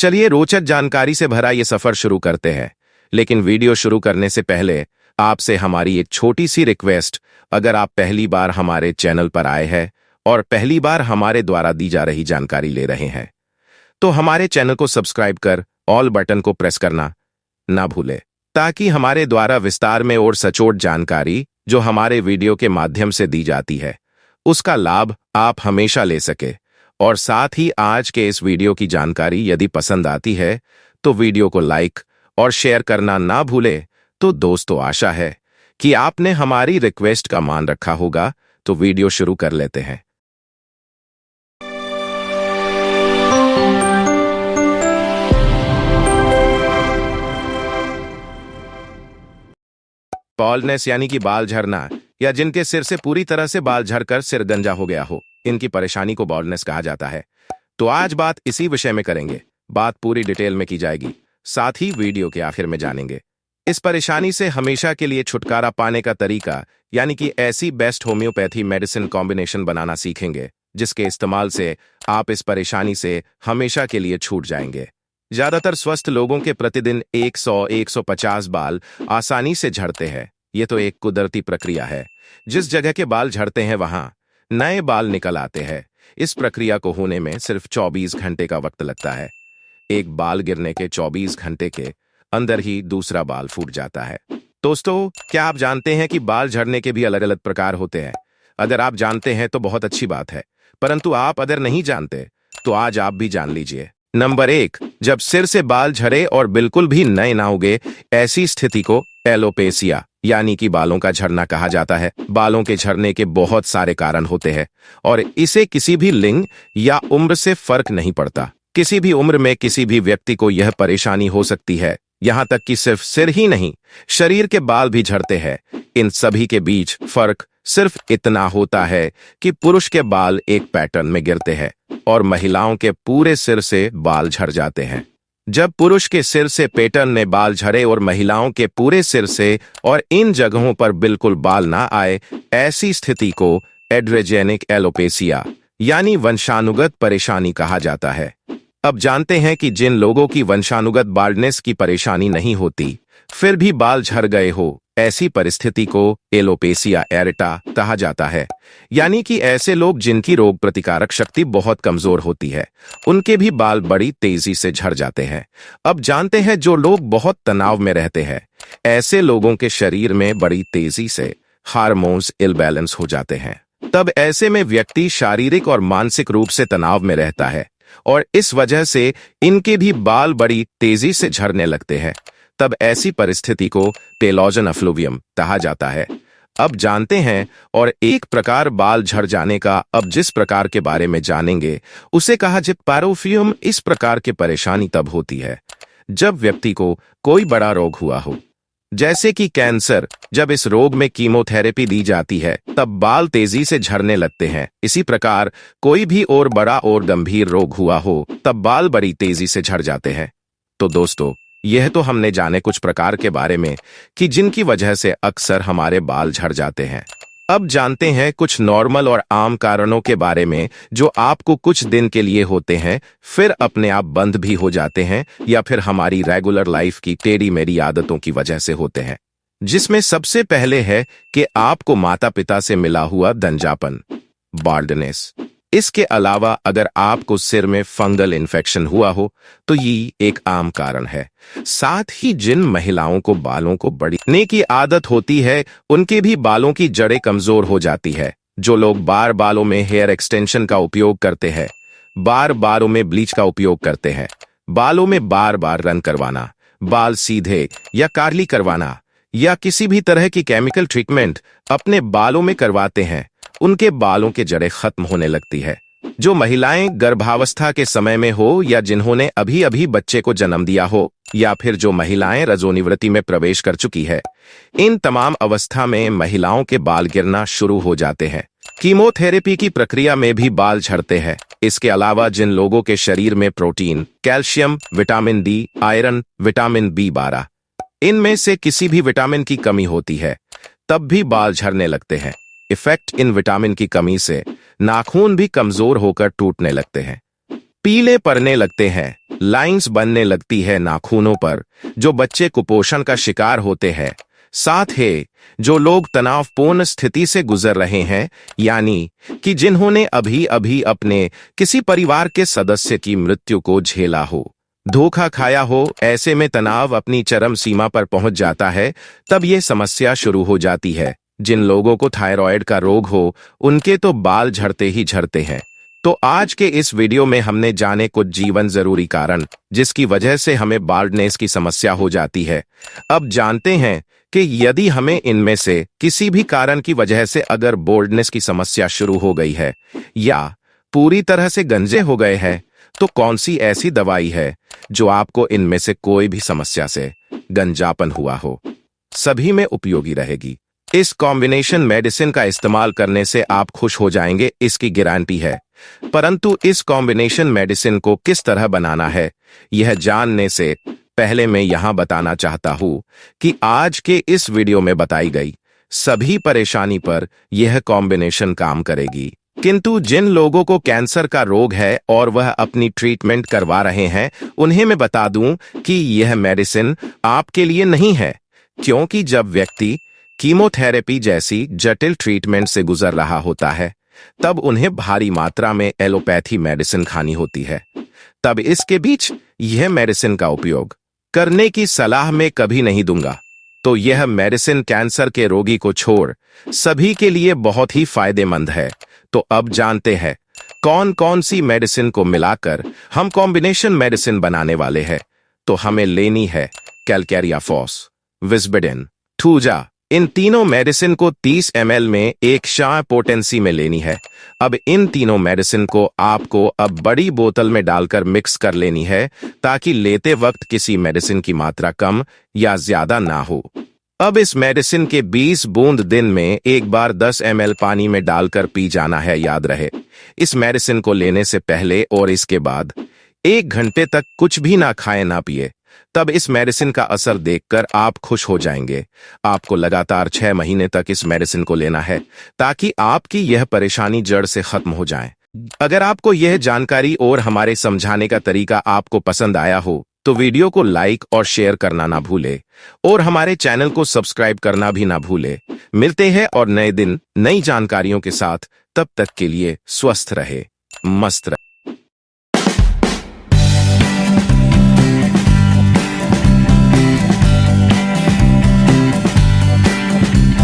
चलिए रोचक जानकारी से भरा ये सफर शुरू करते हैं। लेकिन वीडियो शुरू करने से पहले आपसे हमारी एक छोटी सी रिक्वेस्ट। अगर आप पहली बार हमारे चैनल पर आए हैं और पहली बार हमारे द्वारा दी जा रही जानकारी ले रहे हैं, तो हमारे चैनल को सब्सक्राइब कर ऑल बटन को प्रेस करना ना भूलें, ताकि हमारे द्वारा विस्तार में और सचोट जानकारी जो हमारे वीडियो के माध्यम से दी जाती है, उसका लाभ आप हमेशा ले सके। और साथ ही आज के इस वीडियो की जानकारी यदि पसंद आती है तो वीडियो को लाइक और शेयर करना ना भूलें। तो दोस्तों, आशा है कि आपने हमारी रिक्वेस्ट का मान रखा होगा, तो वीडियो शुरू कर लेते हैं। बॉल्डनेस यानी कि बाल झड़ना, या जिनके सिर से पूरी तरह से बाल झड़कर सिर गंजा हो गया हो, इनकी परेशानी को बॉल्डनेस कहा जाता है। तो आज बात इसी विषय में करेंगे। बात पूरी डिटेल में की जाएगी, साथ ही वीडियो के आखिर में जानेंगे इस परेशानी से हमेशा के लिए छुटकारा पाने का तरीका, यानी कि ऐसी बेस्ट होम्योपैथी मेडिसिन कॉम्बिनेशन बनाना सीखेंगे जिसके इस्तेमाल से आप इस परेशानी से हमेशा के लिए छूट जाएंगे। ज्यादातर स्वस्थ लोगों के प्रतिदिन 100-150 बाल आसानी से झड़ते हैं। ये तो एक कुदरती प्रक्रिया है। जिस जगह के बाल झड़ते हैं वहां नए बाल निकल आते हैं। इस प्रक्रिया को होने में सिर्फ 24 घंटे का वक्त लगता है। एक बाल गिरने के 24 घंटे के अंदर ही दूसरा बाल फूट जाता है। दोस्तों, क्या आप जानते हैं कि बाल झड़ने के भी अलग अलग प्रकार होते हैं? अगर आप जानते हैं तो बहुत अच्छी बात है, परंतु आप अगर नहीं जानते तो आज आप भी जान लीजिए। नंबर 1, जब सिर से बाल झड़े और बिल्कुल भी नए ना उगे, ऐसी स्थिति को एलोपेसिया यानी कि बालों का झड़ना कहा जाता है। बालों के झड़ने के बहुत सारे कारण होते हैं और इसे किसी भी लिंग या उम्र से फर्क नहीं पड़ता। किसी भी उम्र में किसी भी व्यक्ति को यह परेशानी हो सकती है। यहां तक कि सिर्फ सिर ही नहीं, शरीर के बाल भी झड़ते हैं। इन सभी के बीच फर्क सिर्फ इतना होता है कि पुरुष के बाल एक पैटर्न में गिरते हैं और महिलाओं के पूरे सिर से बाल झड़ जाते हैं। जब पुरुष के सिर से पैटर्न में बाल झड़े और महिलाओं के पूरे सिर से और इन जगहों पर बिल्कुल बाल ना आए, ऐसी स्थिति को एड्रेजेनिक एलोपेसिया यानी वंशानुगत परेशानी कहा जाता है। अब जानते हैं कि जिन लोगों की वंशानुगत बाल्डनेस की परेशानी नहीं होती फिर भी बाल झड़ गए हो, ऐसी परिस्थिति को एलोपेसिया एरिटा कहा जाता है। यानी कि ऐसे लोग जिनकी रोग प्रतिकारक शक्ति बहुत कमजोर होती है, उनके भी बाल बड़ी तेजी से झड़ जाते हैं। अब जानते हैं जो लोग बहुत तनाव में रहते हैं, ऐसे लोगों के शरीर में बड़ी तेजी से हार्मोन्स इम्बैलेंस हो जाते हैं। तब ऐसे में व्यक्ति शारीरिक और मानसिक रूप से तनाव में रहता है और इस वजह से इनके भी बाल बड़ी तेजी से झड़ने लगते हैं। तब ऐसी परिस्थिति को टेलोजन एफ्लुवियम कहा जाता है। अब जानते हैं और एक प्रकार बाल झड़ जाने का अब जिस प्रकार के बारे में जानेंगे उसे कहा जिप्पारोफियम। इस प्रकार की परेशानी तब होती है जब व्यक्ति को कोई बड़ा रोग हुआ हो, जैसे कि कैंसर। जब इस रोग में कीमोथेरेपी दी जाती है तब बाल तेजी से झड़ने लगते हैं। इसी प्रकार कोई भी और बड़ा और गंभीर रोग हुआ हो तब बाल बड़ी तेजी से झड़ जाते हैं। तो दोस्तों, यह तो हमने जाने कुछ प्रकार के बारे में कि जिनकी वजह से अक्सर हमारे बाल झड़ जाते हैं। अब जानते हैं कुछ नॉर्मल और आम कारणों के बारे में जो आपको कुछ दिन के लिए होते हैं, फिर अपने आप बंद भी हो जाते हैं, या फिर हमारी रेगुलर लाइफ की टेढ़ी मेढ़ी आदतों की वजह से होते हैं। जिसमें सबसे पहले है कि आपको माता पिता से मिला हुआ दंजापन, बाल्डनेस। इसके अलावा अगर आपको सिर में फंगल इन्फेक्शन हुआ हो तो ये एक आम कारण है। साथ ही जिन महिलाओं को बालों को बढ़ने की आदत होती है उनके भी बालों की जड़ें कमजोर हो जाती है। जो लोग बार बालों में हेयर एक्सटेंशन का उपयोग करते हैं, बार बालों में ब्लीच का उपयोग करते हैं, बालों में बार बार रन करवाना, बाल सीधे या कार्ली करवाना या किसी भी तरह की केमिकल ट्रीटमेंट अपने बालों में करवाते हैं, उनके बालों के जड़ें खत्म होने लगती है। जो महिलाएं गर्भावस्था के समय में हो या जिन्होंने अभी अभी बच्चे को जन्म दिया हो, या फिर जो महिलाएं रजोनिवृत्ति में प्रवेश कर चुकी है, इन तमाम अवस्था में महिलाओं के बाल गिरना शुरू हो जाते हैं। कीमोथेरेपी की प्रक्रिया में भी बाल झड़ते हैं। इसके अलावा जिन लोगों के शरीर में protein, calcium, vitamin D, iron, vitamin B12 इनमें से किसी भी विटामिन की कमी होती है, तब भी बाल झड़ने लगते हैं। इफेक्ट इन विटामिन की कमी से नाखून भी कमजोर होकर टूटने लगते हैं। पीले पड़ने लगते हैं, लाइंस बनने लगती है नाखूनों पर। जो बच्चे कुपोषण का शिकार होते हैं, साथ ही जो लोग तनावपूर्ण स्थिति से गुजर रहे हैं, यानी कि जिन्होंने अभी अभी अपने किसी परिवार के सदस्य की मृत्यु को झेला हो, धोखा खाया हो, ऐसे में तनाव अपनी चरम सीमा पर पहुंच जाता है, तब यह समस्या शुरू हो जाती है। जिन लोगों को थायराइड का रोग हो, उनके तो बाल झड़ते ही झड़ते हैं। तो आज के इस वीडियो में हमने जाने कुछ जीवन जरूरी कारण जिसकी वजह से हमें बाल्डनेस की समस्या हो जाती है। अब जानते हैं कि यदि हमें इनमें से किसी भी कारण की वजह से अगर बाल्डनेस की समस्या शुरू हो गई है या पूरी तरह से गंजे हो गए हैं, तो कौन सी ऐसी दवाई है जो आपको इनमें से कोई भी समस्या से गंजापन हुआ हो, सभी में उपयोगी रहेगी। इस कॉम्बिनेशन मेडिसिन का इस्तेमाल करने से आप खुश हो जाएंगे, इसकी गारंटी है। परंतु इस कॉम्बिनेशन मेडिसिन को किस तरह बनाना है, यह जानने से पहले मैं यहां बताना चाहता हूं कि आज के इस वीडियो में बताई गई सभी परेशानी पर यह कॉम्बिनेशन काम करेगी। किंतु जिन लोगों को कैंसर का रोग है और वह अपनी ट्रीटमेंट करवा रहे हैं, उन्हें मैं बता दूं कि यह मेडिसिन आपके लिए नहीं है, क्योंकि जब व्यक्ति कीमोथेरेपी जैसी जटिल ट्रीटमेंट से गुजर रहा होता है, तब उन्हें भारी मात्रा में एलोपैथी मेडिसिन खानी होती है। तब इसके बीच यह मेडिसिन का उपयोग करने की सलाह मैं कभी नहीं दूंगा। तो यह मेडिसिन कैंसर के रोगी को छोड़ सभी के लिए बहुत ही फायदेमंद है। तो अब जानते हैं कौन कौन सी मेडिसिन को मिलाकर हम कॉम्बिनेशन मेडिसिन बनाने वाले हैं। तो हमें लेनी है कैलकेरिया फॉस, विस्बिडिन, ठूजा। इन तीनों मेडिसिन को 30 ml में एक शाय पोटेंसी में लेनी है। अब इन तीनों मेडिसिन को आपको अब बड़ी बोतल में डालकर मिक्स कर लेनी है, ताकि लेते वक्त किसी मेडिसिन की मात्रा कम या ज्यादा ना हो। अब इस मेडिसिन के 20 बूंद दिन में एक बार 10 ml पानी में डालकर पी जाना है। याद रहे, इस मेडिसिन को लेने से पहले और इसके बाद 1 घंटे तक कुछ भी ना खाएं ना पिए। तब इस मेडिसिन का असर देखकर आप खुश हो जाएंगे। आपको लगातार 6 महीने तक इस मेडिसिन को लेना है, ताकि आपकी यह परेशानी जड़ से खत्म हो जाए। अगर आपको यह जानकारी और हमारे समझाने का तरीका आपको पसंद आया हो, तो वीडियो को लाइक और शेयर करना ना भूले और हमारे चैनल को सब्सक्राइब करना भी ना भूले। मिलते हैं और नए दिन नई जानकारियों के साथ। तब तक के लिए स्वस्थ रहे, मस्त रहे।